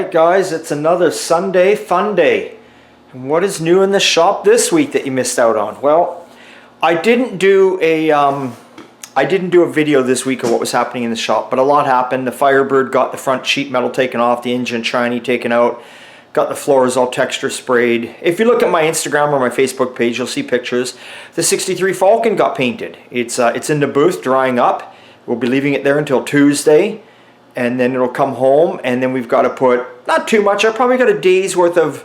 Alright guys, it's another Sunday Funday. And what is new in the shop this week that you missed out on? Well, I didn't do a video this week of what was happening in the shop, but a lot happened. The Firebird got the front sheet metal taken off, the engine shiny taken out, got the floors all texture sprayed. If you look at my Instagram or my Facebook page, you'll see pictures. The 63 Falcon got painted. It's in the booth drying up. We'll be leaving it there until Tuesday, and then it'll come home, and then we've got to put, not too much, I probably got a day's worth of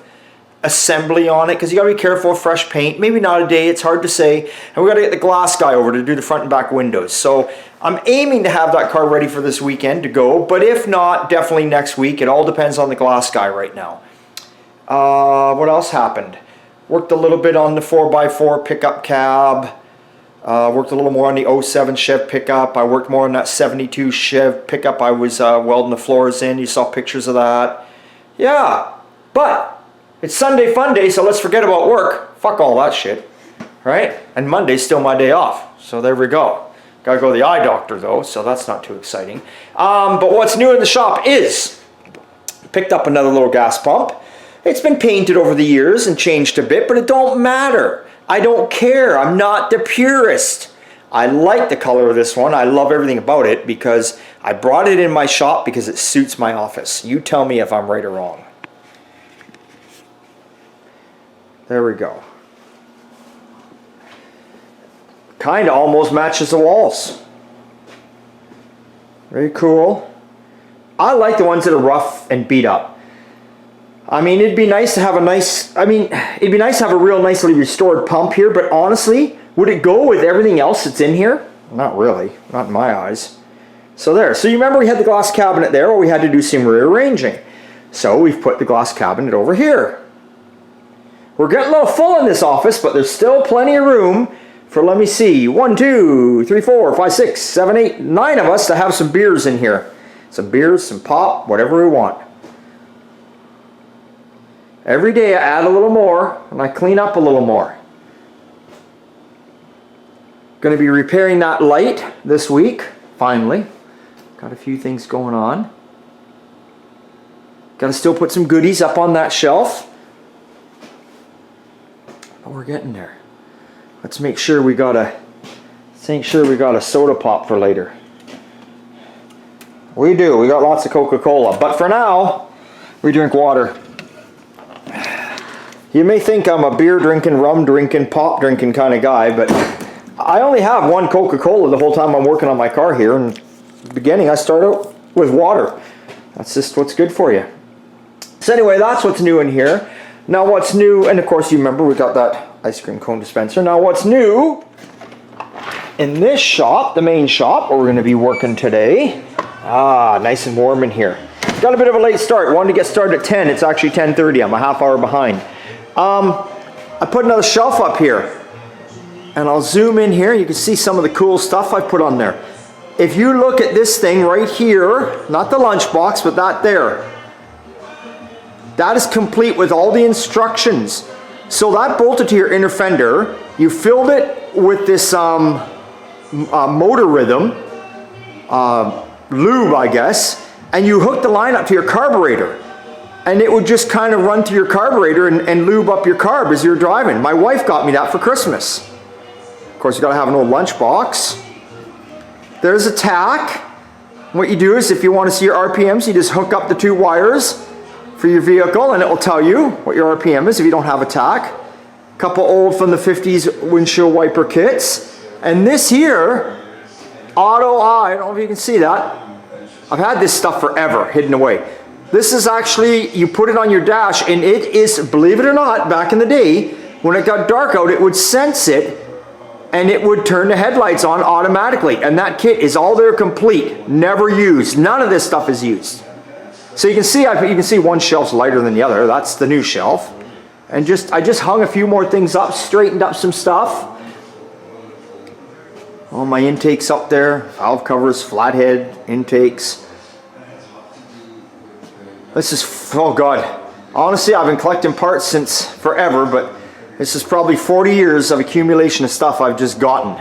assembly on it, because you got to be careful with fresh paint. Maybe not a day, it's hard to say. And we got to get the glass guy over to do the front and back windows. So I'm aiming to have that car ready for this weekend to go, but if not, definitely next week. It all depends on the glass guy right now. What else happened? Worked a little bit on the 4x4 pickup cab. Worked a little more on the 07 Chev pickup. I worked more on that 72 Chev pickup I was welding the floors in. You saw pictures of that. Yeah, but it's Sunday Funday, so let's forget about work. Fuck all that shit, right? And Monday's still my day off, so there we go. Gotta go to the eye doctor though, so that's not too exciting. But what's new in the shop is, picked up another little gas pump. It's been painted over the years and changed a bit, but it don't matter. I don't care. I'm not the purist. I like the color of this one. I love everything about it because I brought it in my shop because it suits my office. You tell me if I'm right or wrong. There we go. Kind of almost matches the walls. Very cool. I like the ones that are rough and beat up. I mean, it'd be nice to have a real nicely restored pump here, but honestly, would it go with everything else that's in here? Not really, not in my eyes. So there, so you remember we had the glass cabinet there, or we had to do some rearranging. So we've put the glass cabinet over here. We're getting a little full in this office, but there's still plenty of room for, let me see, 1, 2, 3, 4, 5, 6, 7, 8, 9 of us to have some beers in here. Some beers, some pop, whatever we want. Every day I add a little more and I clean up a little more. Going to be repairing that light this week, finally. Got a few things going on. Got to still put some goodies up on that shelf. But we're getting there. Let's make sure we got a soda pop for later. We do. We got lots of Coca-Cola. But for now, we drink water. You may think I'm a beer drinking, rum drinking, pop drinking kind of guy, but I only have one Coca-Cola the whole time I'm working on my car here. And at the beginning, I start out with water. That's just what's good for you. So anyway, that's what's new in here. Now what's new, and of course you remember we got that ice cream cone dispenser. Now what's new in this shop, the main shop, where we're going to be working today. Nice and warm in here. Got a bit of a late start. Wanted to get started at 10. It's actually 10:30. I'm a half hour behind. I put another shelf up here, and I'll zoom in here. You can see some of the cool stuff I put on there. If you look at this thing right here, not the lunchbox, but that there, that is complete with all the instructions. So that bolted to your inner fender. You filled it with this motor rhythm, lube, I guess, and you hook the line up to your carburetor. And it would just kind of run to your carburetor and lube up your carb as you're driving. My wife got me that for Christmas. Of course, you gotta have an old lunch box. There's a tack. What you do is, if you want to see your RPMs, you just hook up the 2 wires for your vehicle, and it will tell you what your RPM is if you don't have a tack. A couple old from the 50s windshield wiper kits. And this here, auto eye, I don't know if you can see that. I've had this stuff forever, hidden away. This is actually, you put it on your dash, and it is, believe it or not, back in the day, when it got dark out, it would sense it, and it would turn the headlights on automatically. And that kit is all there complete, never used. None of this stuff is used. So you can see one shelf's lighter than the other. That's the new shelf. And I just hung a few more things up, straightened up some stuff. All my intakes up there, valve covers, flathead intakes. This is, oh God, honestly I've been collecting parts since forever, but this is probably 40 years of accumulation of stuff I've just gotten.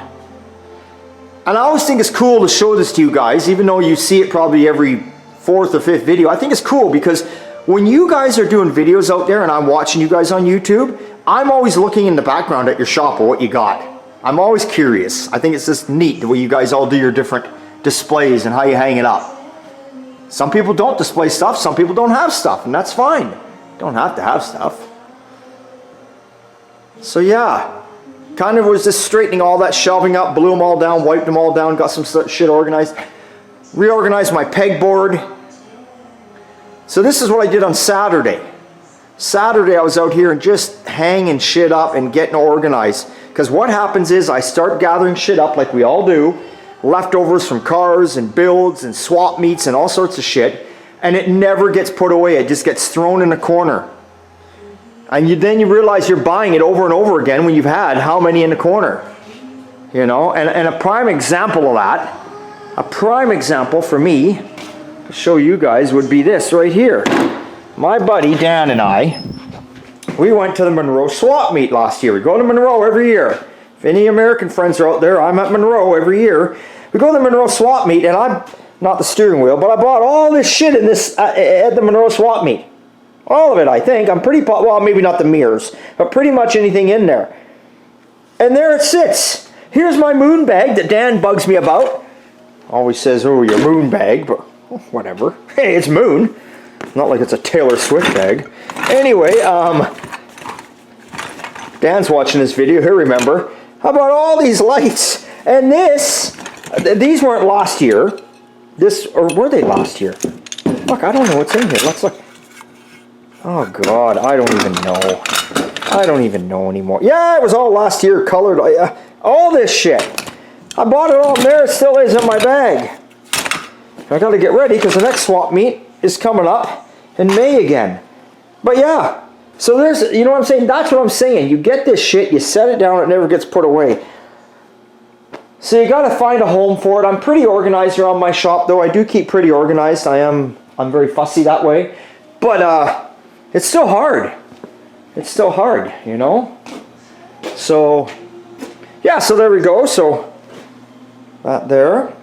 And I always think it's cool to show this to you guys, even though you see it probably every 4th or 5th video. I think it's cool because when you guys are doing videos out there and I'm watching you guys on YouTube, I'm always looking in the background at your shop or what you got. I'm always curious. I think it's just neat the way you guys all do your different displays and how you hang it up. Some people don't display stuff, some people don't have stuff, and that's fine. You don't have to have stuff. So yeah, kind of was just straightening all that shelving up, blew them all down, wiped them all down, got some shit organized, reorganized my pegboard. So this is what I did on Saturday. Saturday I was out here and just hanging shit up and getting organized. Because what happens is I start gathering shit up like we all do, leftovers from cars and builds and swap meets and all sorts of shit, and it never gets put away. It just gets thrown in a corner. And then you realize you're buying it over and over again when you've had how many in the corner? You know, and a prime example of that, a prime example for me to show you guys would be this right here. My buddy Dan and I, we went to the Monroe swap meet last year. We go to Monroe every year. If any American friends are out there, I'm at Monroe every year. We go to the Monroe swap meet, and I'm not the steering wheel, but I bought all this shit in this at the Monroe swap meet. All of it, I think. I'm pretty, well, maybe not the mirrors, but pretty much anything in there. And there it sits. Here's my moon bag that Dan bugs me about. Always says, oh, your moon bag, but whatever. Hey, it's moon. Not like it's a Taylor Swift bag. Anyway, Dan's watching this video, he'll remember. How about all these lights? And these weren't last year. Or were they last year? Look, I don't know what's in here. Let's look. Oh God, I don't even know. I don't even know anymore. Yeah, it was all last year, colored. All this shit. I bought it all in there. It still is in my bag. I got to get ready because the next swap meet is coming up in May again. But yeah, so there's, you know what I'm saying? That's what I'm saying. You get this shit, you set it down, it never gets put away. So you got to find a home for it. I'm pretty organized around my shop, though. I do keep pretty organized. I'm very fussy that way. But it's still hard. It's still hard, you know? So, yeah, so there we go. So, that there.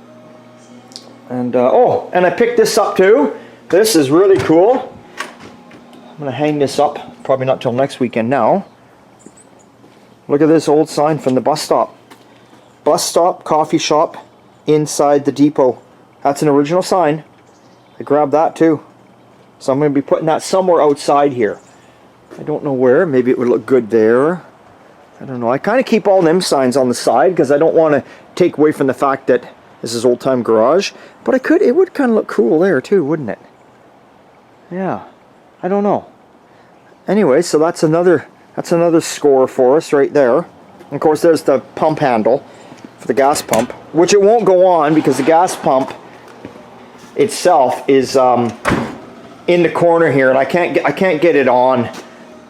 And, oh, and I picked this up too. This is really cool. I'm going to hang this up, probably not till next weekend now. Look at this old sign from the bus stop. Bus stop, coffee shop, inside the depot. That's an original sign. I grabbed that too. So I'm going to be putting that somewhere outside here. I don't know where. Maybe it would look good there. I don't know. I kind of keep all them signs on the side because I don't want to take away from the fact that this is old time garage. But it would kind of look cool there too, wouldn't it? Yeah. I don't know. Anyway, so that's another score for us right there. And of course there's the pump handle for the gas pump, which it won't go on because the gas pump itself is in the corner here, and I can't get it on.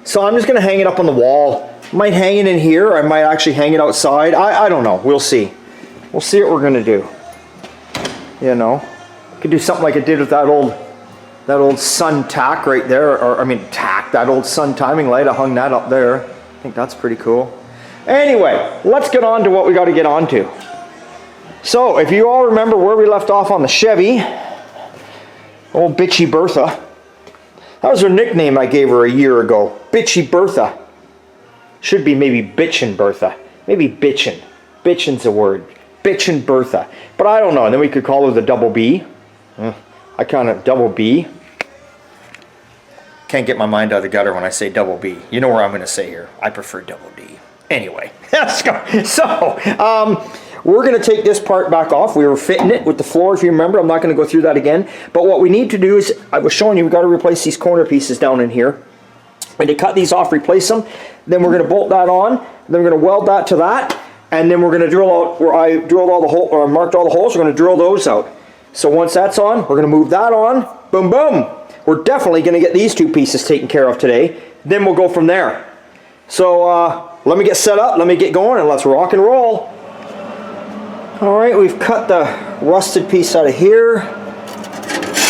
So I'm just gonna hang it up on the wall. Might hang it in here, or I might actually hang it outside. I don't know. We'll see. We'll see what we're gonna do. You know, could do something like I did with that old sun tack right there, or I mean tack, that old sun timing light. I hung that up there. I think that's pretty cool. Anyway, let's get on to what we got to get on to. So, if you all remember where we left off on the Chevy, old Bitchy Bertha. That was her nickname I gave her a year ago. Bitchy Bertha. Should be maybe Bitchin' Bertha. Maybe Bitchin'. Bitchin's a word. Bitchin' Bertha. But I don't know. And then we could call her the Double B. I kind of Double B. Can't get my mind out of the gutter when I say Double B. You know where I'm going to say here. I prefer Double D. Anyway, let's go. So, we're going to take this part back off. We were fitting it with the floor, if you remember. I'm not going to go through that again. But what we need to do is, I was showing you, we've got to replace these corner pieces down in here. And to cut these off, replace them. Then we're going to bolt that on. Then we're going to weld that to that. And then we're going to drill out where I drilled all the holes, or marked all the holes. We're going to drill those out. So once that's on, we're going to move that on. Boom, boom. We're definitely going to get these two pieces taken care of today. Then we'll go from there. So, let me get set up, let me get going, and let's rock and roll. Alright, we've cut the rusted piece out of here.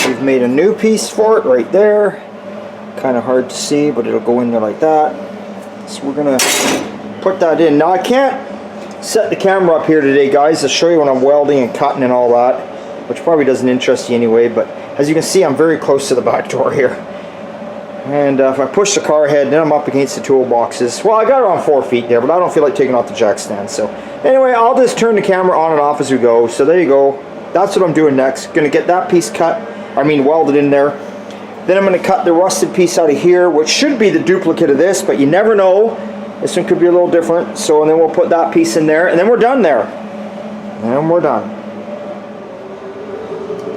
We've made a new piece for it right there. Kind of hard to see, but it'll go in there like that. So we're going to put that in. Now I can't set the camera up here today, guys, to show you when I'm welding and cutting and all that, which probably doesn't interest you anyway, but as you can see, I'm very close to the back door here. And if I push the car ahead, then I'm up against the toolboxes. Well, I got it on 4 feet there, but I don't feel like taking off the jack stand. So anyway, I'll just turn the camera on and off as we go. So there you go. That's what I'm doing next. Gonna get that piece welded in there. Then I'm gonna cut the rusted piece out of here, which should be the duplicate of this, but you never know. This one could be a little different. So, and then we'll put that piece in there, and then we're done there. And we're done.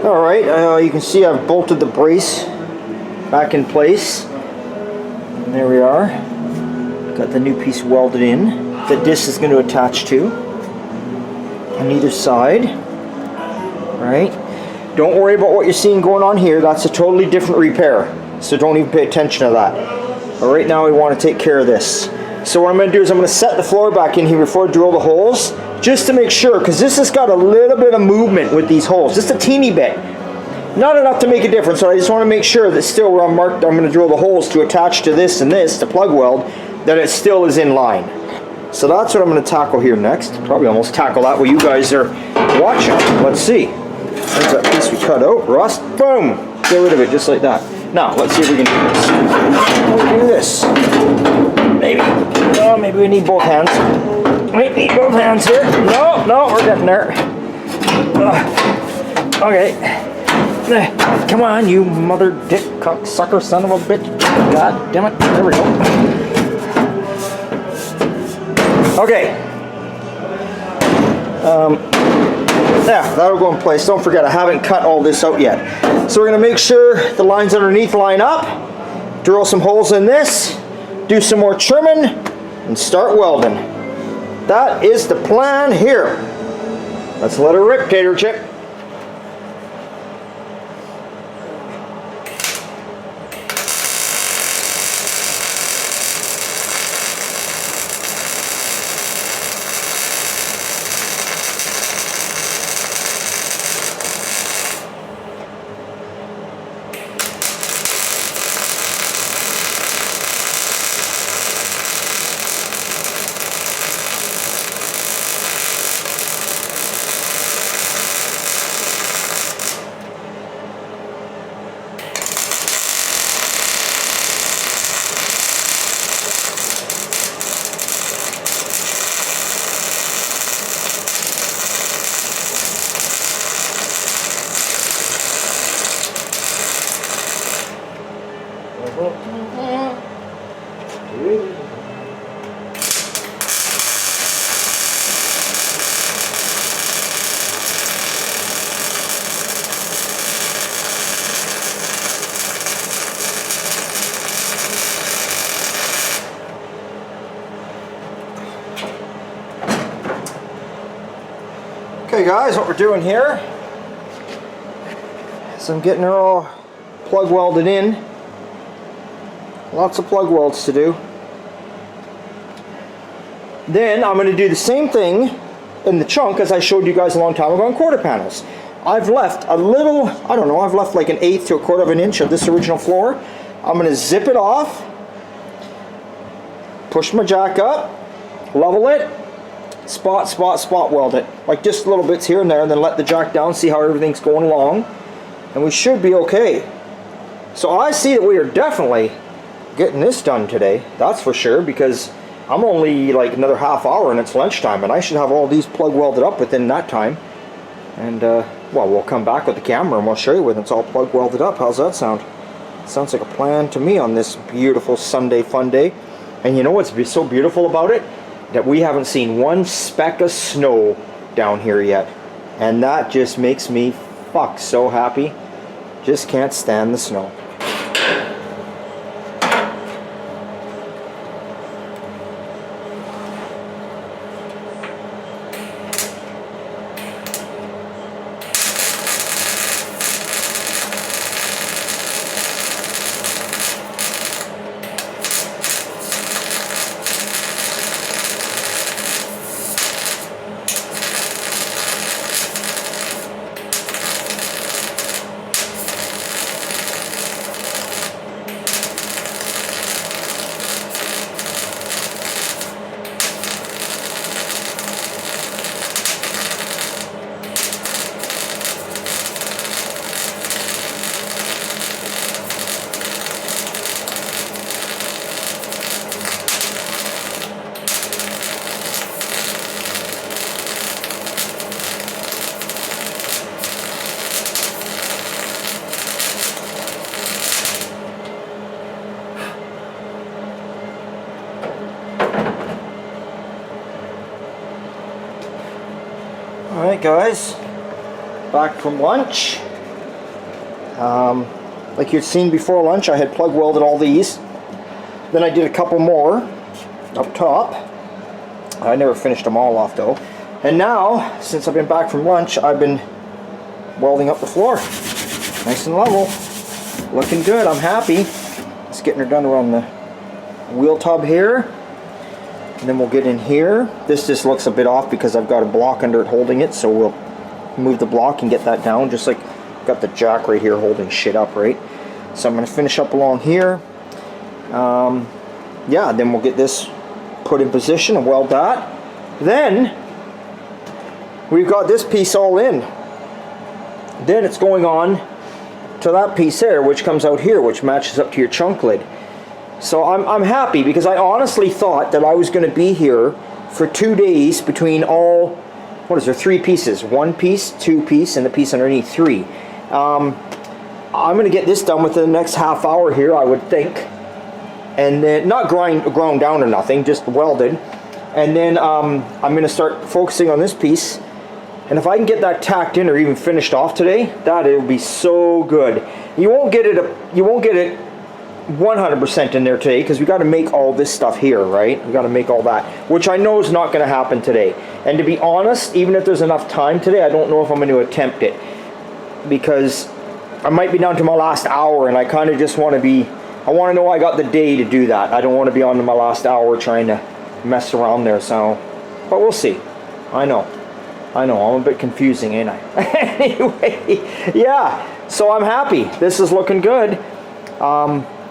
All right, you can see I've bolted the brace back in place. And there we are. Got the new piece welded in that this is going to attach to on either side. Right? Don't worry about what you're seeing going on here. That's a totally different repair. So don't even pay attention to that. But right now we want to take care of this. So what I'm going to do is I'm going to set the floor back in here before I drill the holes, just to make sure, because this has got a little bit of movement with these holes, just a teeny bit. Not enough to make a difference, so I just want to make sure that still where I'm going to drill the holes to attach to this and this, to plug weld, that it still is in line. So that's what I'm going to tackle here next. Probably almost tackle that while you guys are watching. Let's see. There's that piece we cut out. Rust. Boom. Get rid of it just like that. Now, let's see if we can do this. We'll do this. Maybe. Oh, maybe we need both hands. We need both hands here. No, we're getting there. Okay. Come on, you mother dick cocksucker son of a bitch. God damn it. There we go. Okay. Yeah, that'll go in place. Don't forget, I haven't cut all this out yet. So we're going to make sure the lines underneath line up, drill some holes in this, do some more trimming, and start welding. That is the plan here. Let's let her rip, Tater Chip. Okay guys, what we're doing here is I'm getting her all plug welded in. Lots of plug welds to do. Then I'm going to do the same thing in the chunk as I showed you guys a long time ago on quarter panels. I've left a little, I don't know, I've left like 1/8 to 1/4 of an inch of this original floor. I'm going to zip it off, push my jack up, level it, spot weld it. Like just little bits here and there, and then let the jack down, see how everything's going along. And we should be okay. So I see that we are definitely getting this done today. That's for sure, because I'm only like another half hour and it's lunchtime, and I should have all these plug welded up within that time. And well, we'll come back with the camera and we'll show you when it's all plug welded up. How's that sound? Sounds like a plan to me on this beautiful Sunday Funday. And you know what's so beautiful about it? That we haven't seen one speck of snow down here yet. And that just makes me so happy. Just can't stand the snow. Alright guys, back from lunch. Like you'd seen before lunch, I had plug welded all these. Then I did a couple more up top. I never finished them all off though. And now, since I've been back from lunch, I've been welding up the floor. Nice and level. Looking good, I'm happy. Just getting her done around the wheel tub here. And then we'll get in here. This just looks a bit off because I've got a block under it holding it, so we'll move the block and get that down, just like I've got the jack right here holding shit up, right? So I'm going to finish up along here. Yeah, then we'll get this put in position and weld that. Then we've got this piece all in. Then it's going on to that piece there, which comes out here, which matches up to your chunk lid. So I'm happy because I honestly thought that I was going to be here for 2 days between all, what is there, 3 pieces. 1 piece, 2 piece, and the piece underneath 3. I'm going to get this done within the next half hour here, I would think. And then, not ground down or nothing, just welded. And then I'm going to start focusing on this piece. And if I can get that tacked in or even finished off today, that it'll be so good. You won't get it 100% in there today because we got to make all this stuff here, right? We got to make all that, which I know is not going to happen today. And to be honest, even if there's enough time today, I don't know if I'm going to attempt it because I might be down to my last hour, and I kind of just want to be. I want to know I got the day to do that. I don't want to be on to my last hour trying to mess around there. So, but we'll see. I know, I'm a bit confusing, ain't I? Anyway, yeah. So I'm happy. This is looking good.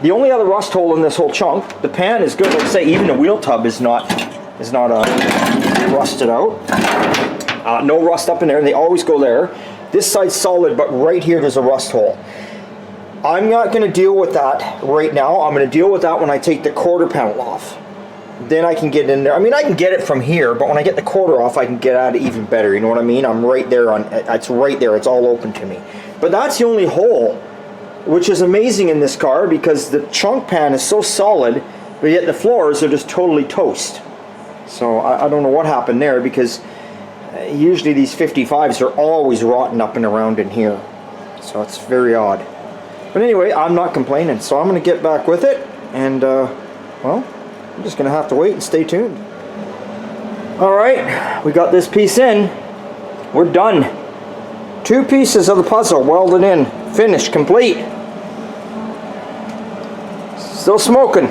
The only other rust hole in this whole chunk, the pan is good. Let's say even the wheel tub is not rusted out. No rust up in there, and they always go there. This side's solid, but right here there's a rust hole. I'm not going to deal with that right now. I'm going to deal with that when I take the quarter panel off. Then I can get in there. I mean, I can get it from here, but when I get the quarter off, I can get at it even better. You know what I mean? I'm right there on. It's right there. It's all open to me. But that's the only hole, which is amazing in this car because the trunk pan is so solid, but yet the floors are just totally toast. So I don't know what happened there because usually these 55s are always rotten up and around in here. So it's very odd. But anyway, I'm not complaining. So I'm going to get back with it. And, well, I'm just going to have to wait and stay tuned. Alright, we got this piece in. We're done. 2 pieces of the puzzle welded in. Finished, complete. Still smoking.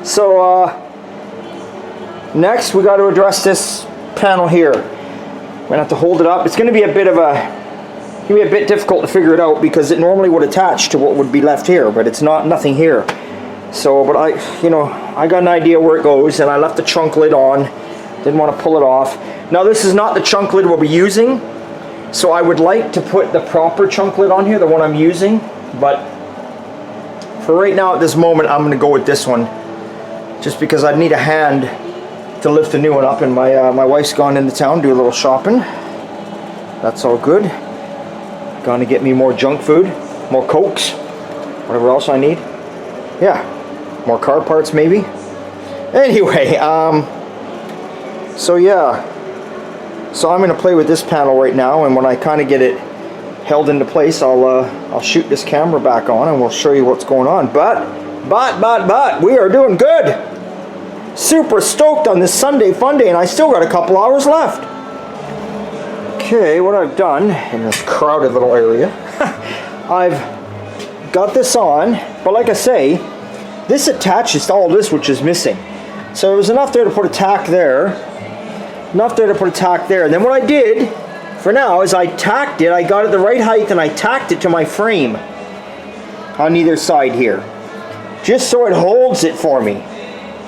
So next we got to address this panel here. We're gonna have to hold it up. It's gonna be a bit difficult to figure it out because it normally would attach to what would be left here, but it's nothing here. So, but I got an idea where it goes, and I left the chunk lid on. Didn't want to pull it off. Now this is not the chunk lid we'll be using. So I would like to put the proper chunk lid on here, the one I'm using, but for right now at this moment I'm going to go with this one just because I'd need a hand to lift the new one up, and my wife's gone into town, do a little shopping. That's all good. Gonna get me more junk food, more Cokes, whatever else I need. Yeah, more car parts maybe. Anyway, so yeah. So I'm going to play with this panel right now, and when I kind of get it held into place, I'll shoot this camera back on and we'll show you what's going on. But we are doing good. Super stoked on this Sunday Funday, and I still got a couple hours left. Okay, what I've done in this crowded little area, I've got this on, but like I say, this attaches to all this, which is missing. So there was enough there to put a tack there. And then what I did for now is I tacked it. I got it the right height and I tacked it to my frame on either side here, just so it holds it for me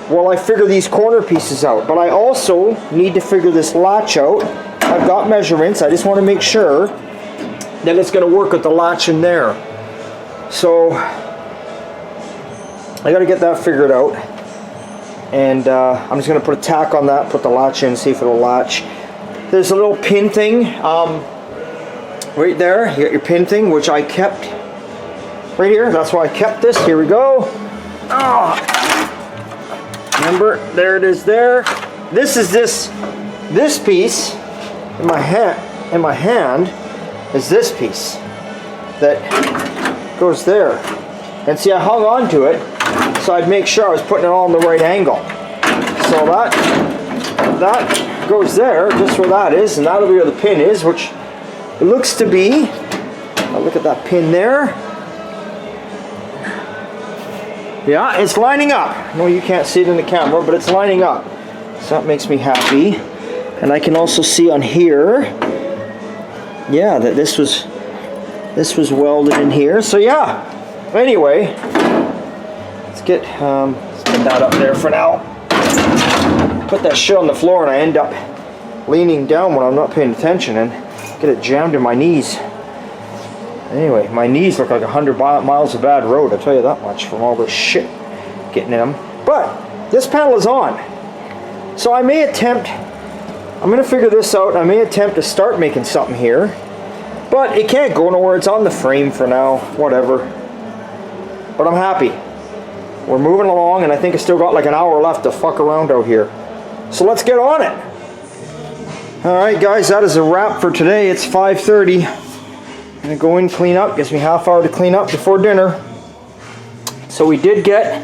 while I figure these corner pieces out. But I also need to figure this latch out. I've got measurements. I just want to make sure that it's going to work with the latch in there. So I got to get that figured out. And I'm just going to put a tack on that, put the latch in, see if it'll latch. There's a little pin thing right there. You got your pin thing, which I kept right here. That's why I kept this. Here we go. Oh. Remember, there it is there. This is this piece in my hand is this piece that goes there. And see, I hung on to it so I'd make sure I was putting it all in the right angle. So that goes there, just where that is, and that'll be where the pin is, which it looks to be. I'll look at that pin there. Yeah, it's lining up. No, you can't see it in the camera, but it's lining up. So that makes me happy. And I can also see on here, yeah, that this was welded in here. So yeah, anyway, let's get that up there for now. Put that shit on the floor and I end up leaning down when I'm not paying attention and get it jammed in my knees. Anyway, my knees look like 100 miles of bad road, I'll tell you that much, from all this shit getting in them. But this panel is on. So I may attempt, I'm going to figure this out, I may attempt to start making something here. But it can't go nowhere, it's on the frame for now, whatever. But I'm happy. We're moving along and I think I still got like an hour left to fuck around out here. So let's get on it. Alright guys, that is a wrap for today. It's 5:30. I'm going to go in, clean up. Gives me half hour to clean up before dinner. So we did get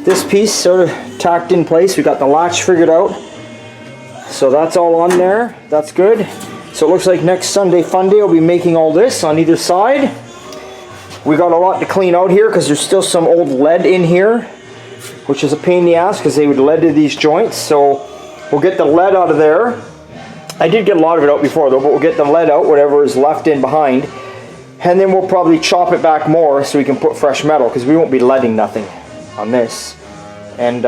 this piece sort of tacked in place. We got the latch figured out. So that's all on there. That's good. So it looks like next Sunday Funday I'll be making all this on either side. We got a lot to clean out here because there's still some old lead in here, which is a pain in the ass because they would leaded these joints. So we'll get the lead out of there. I did get a lot of it out before though, but we'll get the lead out, whatever is left in behind. And then we'll probably chop it back more so we can put fresh metal because we won't be leading nothing on this. And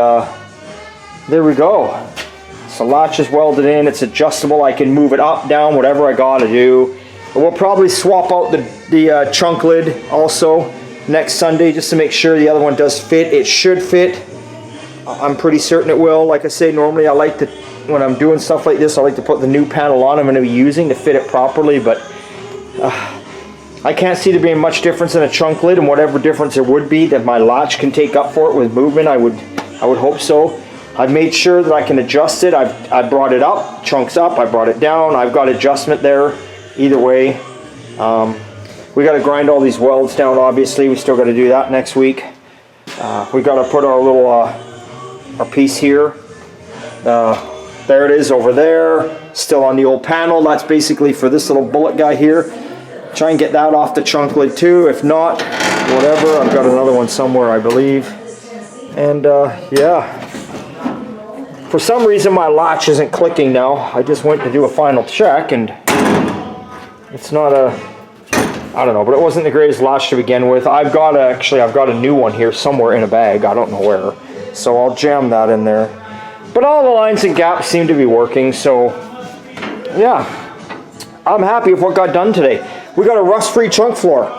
there we go. So latch is welded in, it's adjustable, I can move it up, down, whatever I gotta do. But we'll probably swap out the trunk lid also next Sunday just to make sure the other one does fit. It should fit. I'm pretty certain it will. Like I say, normally I like to, when I'm doing stuff like this, I like to put the new panel on I'm going to be using to fit it properly, but I can't see there being much difference in a trunk lid, and whatever difference there would be that my latch can take up for it with movement, I would hope so. I've made sure that I can adjust it. I brought it up, trunks up, I brought it down. I've got adjustment there either way. We got to grind all these welds down, obviously. We still got to do that next week. We got to put our little our piece here. There it is over there, still on the old panel. That's basically for this little bullet guy here. Try and get that off the trunk lid too. If not, whatever. I've got another one somewhere, I believe. And yeah. For some reason my latch isn't clicking now. I just went to do a final check and it's not a, I don't know, but it wasn't the greatest latch to begin with. I've got a new one here somewhere in a bag. I don't know where. So I'll jam that in there. But all the lines and gaps seem to be working, so yeah. I'm happy with what got done today. We got a rust-free trunk floor.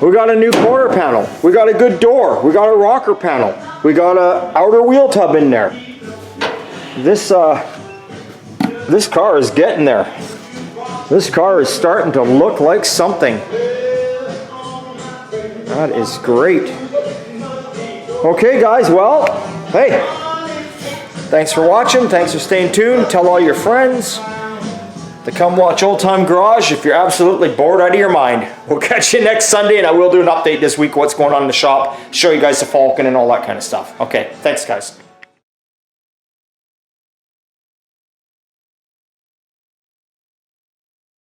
We got a new quarter panel. We got a good door. We got a rocker panel. We got a outer wheel tub in there. This car is getting there. This car is starting to look like something. That is great. Okay guys, well, hey, thanks for watching, thanks for staying tuned. Tell all your friends to come watch Old Time Garage if you're absolutely bored out of your mind. We'll catch you next Sunday, and I will do an update this week what's going on in the shop, show you guys the Falcon and all that kind of stuff. Okay, thanks guys.